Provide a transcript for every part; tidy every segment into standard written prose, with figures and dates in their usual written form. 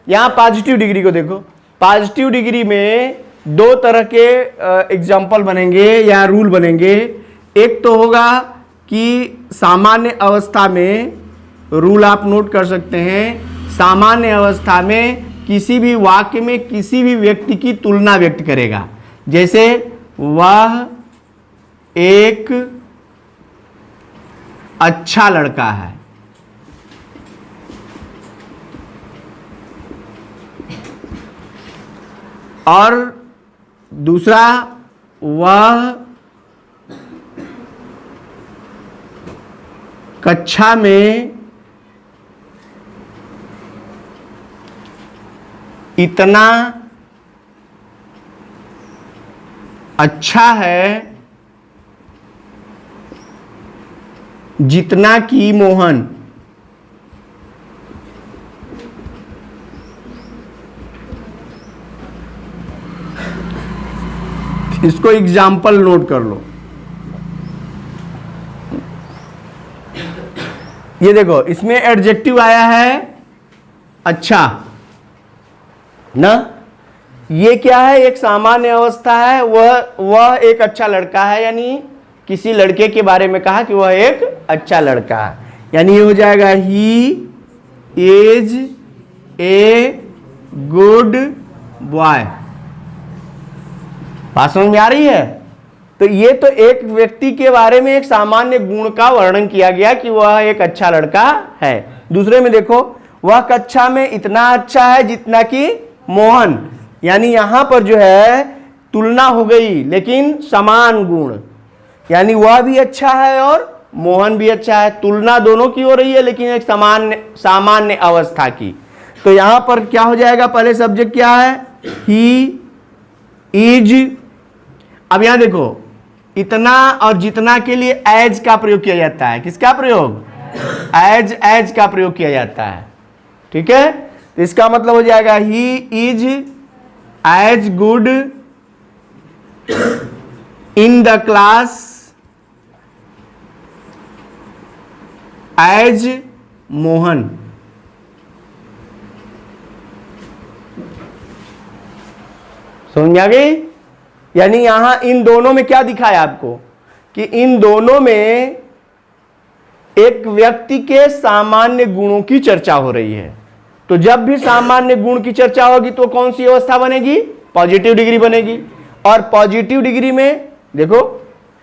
यहां positive degree को देखो, पॉजिटिव डिग्री में दो तरह के एग्जाम्पल बनेंगे या रूल बनेंगे। एक तो होगा कि सामान्य अवस्था में, रूल आप नोट कर सकते हैं, सामान्य अवस्था में किसी भी वाक्य में किसी भी व्यक्ति की तुलना व्यक्त करेगा। जैसे वह एक अच्छा लड़का है, और दूसरा वह कक्षा में इतना अच्छा है जितना कि मोहन। इसको एग्जाम्पल नोट कर लो। ये देखो, इसमें एडजेक्टिव आया है अच्छा ना। ये क्या है, एक सामान्य अवस्था है, वह एक अच्छा लड़का है, यानी किसी लड़के के बारे में कहा कि वह एक अच्छा लड़का है, यानी ये हो जाएगा he is a good boy. बात समझ में आ रही है? तो ये तो एक व्यक्ति के बारे में एक सामान्य गुण का वर्णन किया गया कि वह एक अच्छा लड़का है। दूसरे में देखो, वह कक्षा में इतना अच्छा है जितना कि मोहन, यानी यहां पर जो है तुलना हो गई लेकिन समान गुण, यानी वह भी अच्छा है और मोहन भी अच्छा है। तुलना दोनों की हो रही है लेकिन एक सामान्य अवस्था की। तो यहां पर क्या हो जाएगा, पहले सब्जेक्ट क्या है, ही इज। अब यहां देखो, इतना और जितना के लिए एज का प्रयोग किया जाता है। किसका प्रयोग? एज का प्रयोग किया जाता है। ठीक है, तो इसका मतलब हो जाएगा he is as good in the class as Mohan. समझ में आ गई? यानी यहां इन दोनों में क्या दिखाया आपको कि इन दोनों में एक व्यक्ति के सामान्य गुणों की चर्चा हो रही है। तो जब भी सामान्य गुण की चर्चा होगी तो कौन सी अवस्था बनेगी? पॉजिटिव डिग्री बनेगी। और पॉजिटिव डिग्री में देखो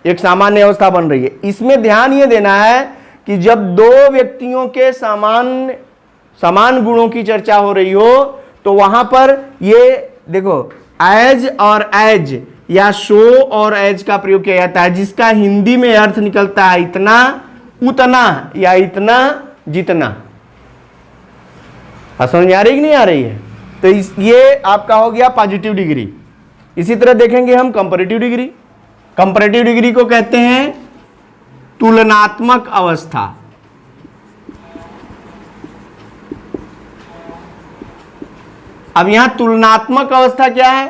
एक सामान्य अवस्था बन रही है। इसमें ध्यान यह देना है कि जब दो व्यक्तियों के समान गुणों की चर्चा हो रही हो तो वहां पर ये देखो एज और एज या शो और एज का प्रयोग किया जाता है, जिसका हिंदी में अर्थ निकलता है इतना उतना या इतना जितना। समझ में आ रही कि नहीं आ रही है? तो ये आपका हो गया पॉजिटिव डिग्री। इसी तरह देखेंगे हम कंपैरेटिव डिग्री। कंपैरेटिव डिग्री को कहते हैं तुलनात्मक अवस्था। अब यहां तुलनात्मक अवस्था क्या है?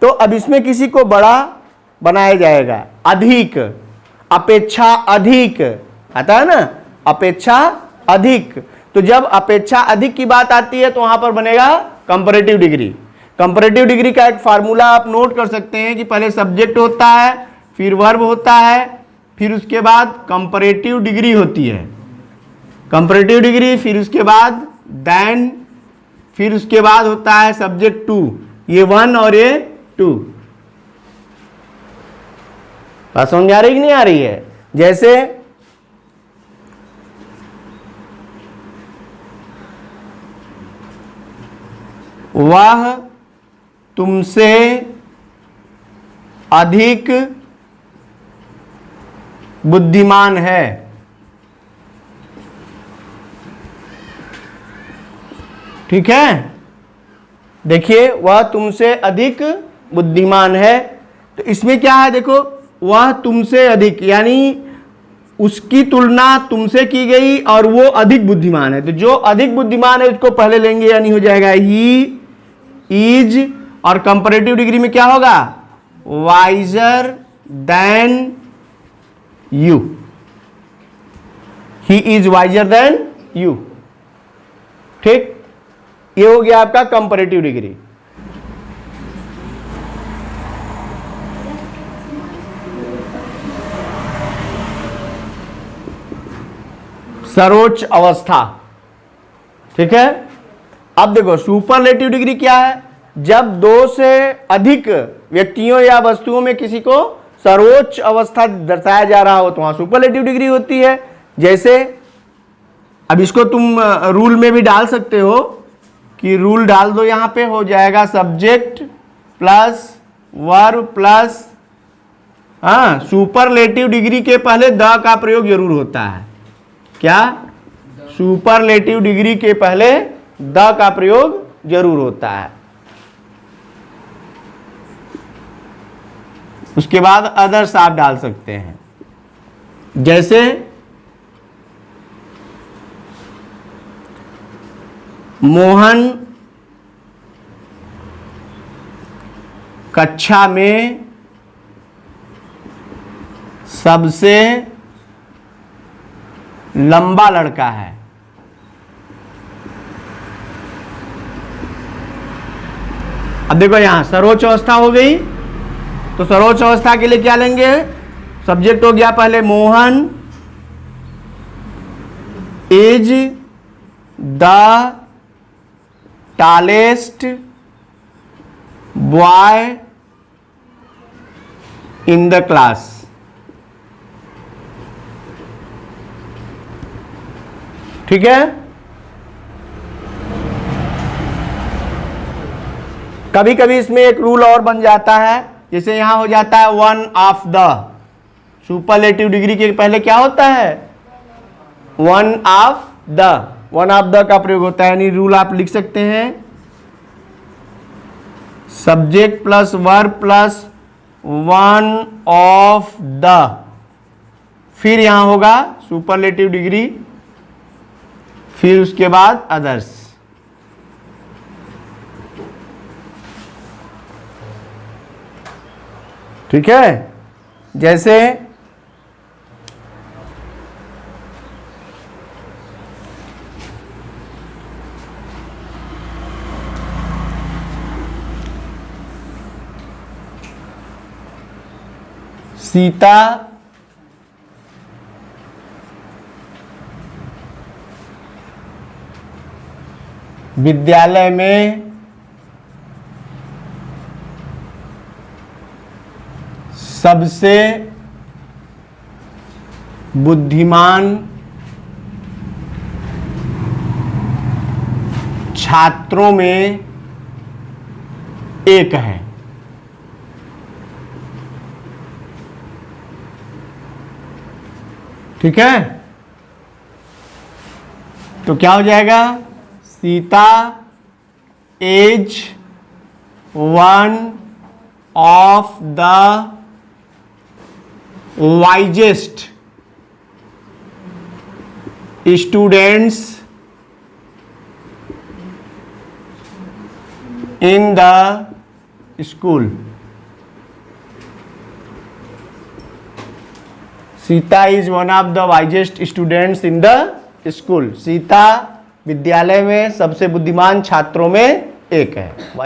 तो अब इसमें किसी को बड़ा बनाया जाएगा, अधिक, अपेक्षा अधिक आता है ना, अपेक्षा अधिक। तो जब अपेक्षा अधिक की बात आती है तो वहां पर बनेगा कंपैरेटिव डिग्री। कंपैरेटिव डिग्री का एक फार्मूला आप नोट कर सकते हैं कि पहले सब्जेक्ट होता है, फिर वर्ब होता है, फिर उसके बाद कंपैरेटिव डिग्री होती है। कंपैरेटिव डिग्री, फिर उसके बाद देन, फिर उसके बाद होता है सब्जेक्ट टू, ये 1 और ये 2। बात समझ में आ रही कि नहीं आ रही है? जैसे वह तुमसे अधिक बुद्धिमान है। ठीक है, देखिए वह तुमसे अधिक बुद्धिमान है। तो इसमें क्या है, देखो वह तुमसे अधिक, यानी उसकी तुलना तुमसे की गई और वो अधिक बुद्धिमान है। तो जो अधिक बुद्धिमान है उसको पहले लेंगे, यानी हो जाएगा ही इज, और कंपैरेटिव डिग्री में क्या होगा, visor then you. He is visor then you. ठीक, ये हो गया आपका कंपैरेटिव डिग्री। सर्वोच्च अवस्था, ठीक है। अब देखो सुपरलेटिव डिग्री क्या है, जब दो से अधिक व्यक्तियों या वस्तुओं में किसी को सर्वोच्च अवस्था दर्शाया जा रहा हो तो वहां सुपरलेटिव डिग्री होती है। जैसे अब इसको तुम रूल में भी डाल सकते हो कि रूल डाल दो, यहां पे हो जाएगा सब्जेक्ट प्लस वर्ब प्लस, हाँ, सुपरलेटिव डिग्री के पहले द का प्रयोग जरूर होता है। क्या? सुपरलेटिव डिग्री के पहले द का प्रयोग जरूर होता है। उसके बाद अदर्स आप डाल सकते हैं, जैसे मोहन कक्षा में सबसे लंबा लड़का है। अब देखो यहां सर्वोच्च अवस्था हो गई, तो सर्वोच्च अवस्था के लिए क्या लेंगे? सब्जेक्ट हो गया पहले Mohan is the tallest boy in the class. ठीक है। कभी कभी इसमें एक रूल और बन जाता है, जैसे यहां हो जाता है one of the. Superlative degree के पहले क्या होता है? One of the. One of the का प्रयोग होता है, यानी रूल आप लिख सकते हैं subject plus verb plus one of the, फिर यहां होगा सुपरलेटिव डिग्री, फिर उसके बाद अदर्स। ठीक है। जैसे सीता विद्यालय में सबसे बुद्धिमान छात्रों में एक है। ठीक है। तो क्या हो जाएगा? Sita is one of the wisest students in the school. Sita is one of the wisest students in the school. Sita विद्यालय में सबसे बुद्धिमान छात्रों में एक है।